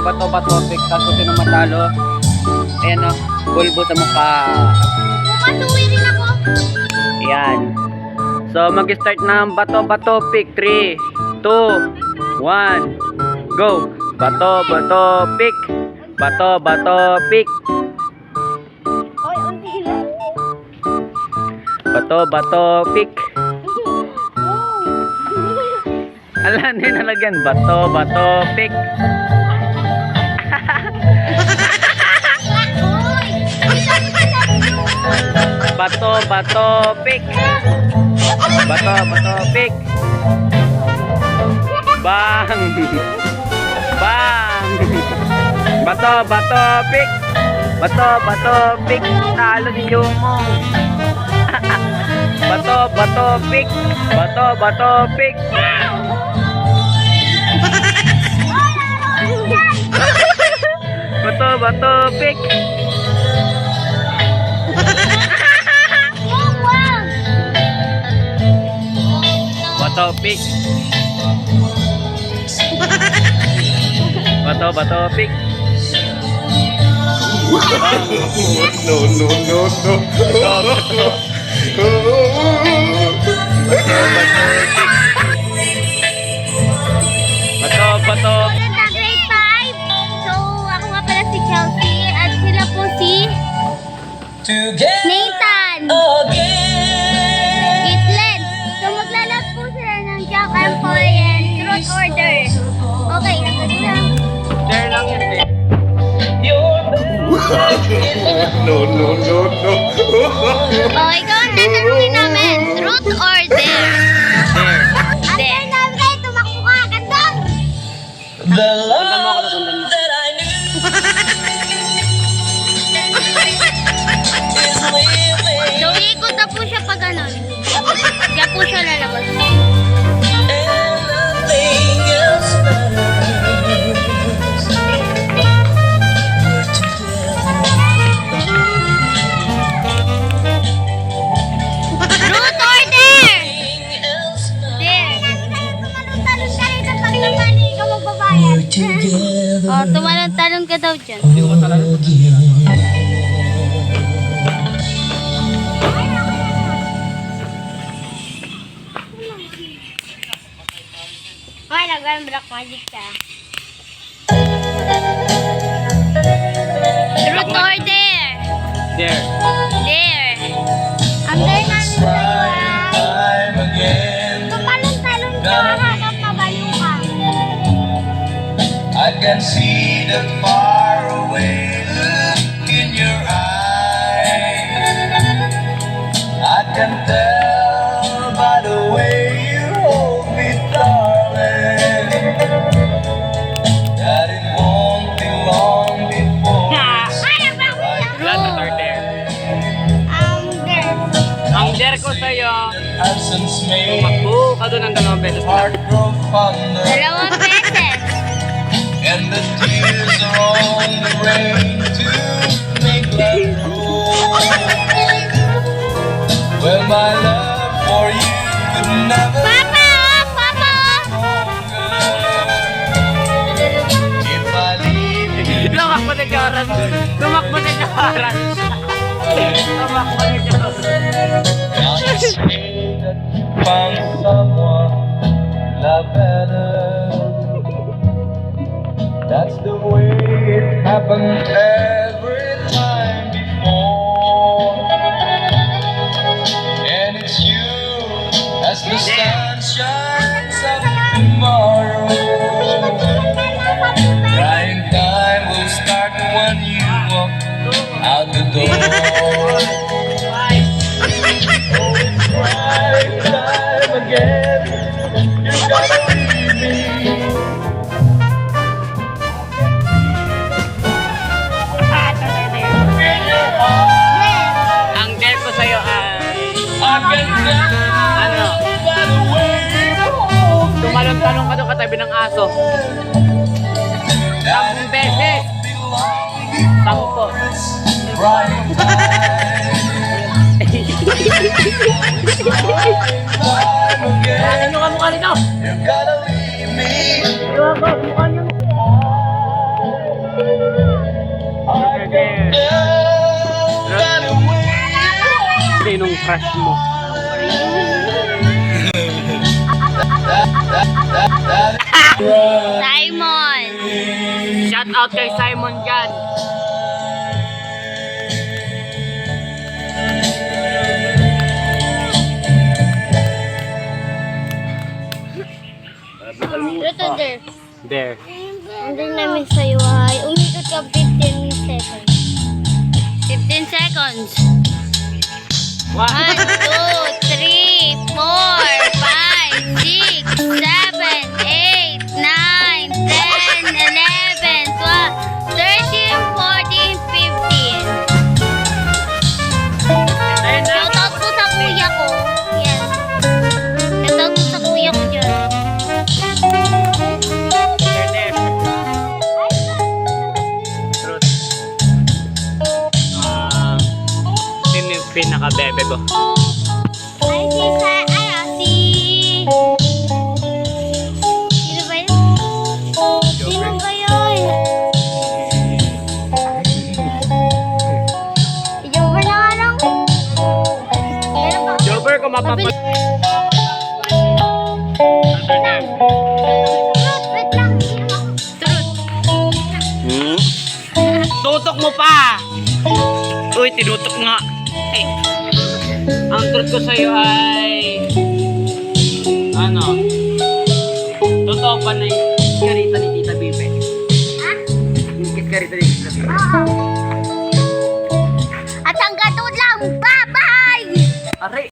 bato-bato pick. Kaso sino matalo? Ayan o, bulbo sa mukha. Patuwi rin ako. Ayan. So mag-start ng bato-bato pick. 3, 2, 1, go! Bato-bato pick. Bato-bato pick. Oy, unti lang. Bato-bato pick. Ala, hindi nalagyan. Bato-bato pick. Bato-bato pick. Bato-bato pick. Bang! Bang! Bato-bato pick. Bato-bato pick. Talo si Lumo. Bato-bato pick. Bato-bato pick. Bato-bato pick. Bato pick. Bato-bato pick. Bato-bato. Maganda grade 5. So, ako nga pala si Chelsea at sila po si Nathan. Kitlen. So, maglalap po sila ng Jack and Poy and Truth Order. Okay, nagkado lang. Share lang yun eh. Oh, ikaw ang tatanungin namin. Truth Order. Under namin, tumakbo ka agad doon. Sundan mo ako na sundan mo. So, ikot na po siya pag ganon. Kaya po siya lalabas. Truth Order! There. Tumalon-talon ka rin pag namali ka magbabayad. Oh, tumalon-talon ka daw dyan. Hindi ko matalala. Ay, nagawin black magic ka. Truth Order! There. There. Under namin sa'yo ay tumalon-talon ka hanggang mabaliw ka. I can see the far away look in your eyes. I can tell by the way you hold me, darling, that it won't be long before it's Lahat na start there. There. Ang dare ko sa'yo, absence made tumakbo ka doon ng 2 beses na. heart grow fonder, Dalawang beses. and the tears are on the rain to make love grow. Well, my love for you could never Papa! Oh, Papa! if I leave you. Tumakbo na Joran. Tumakbo na Joran. Tumakbo na Joran. Not to say that you found someone you love better. That's the way it happened every time before. And it's you as the sun shines up tomorrow. Crying time will start when you walk out the door. Oh, it's crying time again. You gotta leave me. Ang dare ko sa'yo ay I can tell ano? by the way you hold me. Tumalon-talon ka doon katabi ng aso. 10 beses. 10. Right time again. Ano ka mukha nito? You gotta leave me. Ano ka mukha niyo? crush mo? Simon. Shout out kay Simon dyan. Truth or dare? There. Andun namin sa'yo ay umikot ka 15 seconds. 15 seconds. 1, 2, 3, 4, 5, 6, 7, 8, 9, 10, 11, 12, 13, 14, 15. Ayun na. Shoutout po sa kuya ko. Yan. Shoutout po sa kuya ko dyan. There, there. Truth. Sino yung pinaka-bebe ko? Ay, si... Sino ba yun? Sino ba yun? Si Jover na nga lang. Meron ba? Jover, kung mapapag... Wait lang. Truth. Tutok mo pa! Uy, tinutok nga. Eh, ang truth ko sa'yo ay... Ano? Totoo ba na yung karita ni Tita Bibe? Ha? Yung karita ni Tita Bibe? Oo. At hanggang doon lang. Bye-bye! Aray!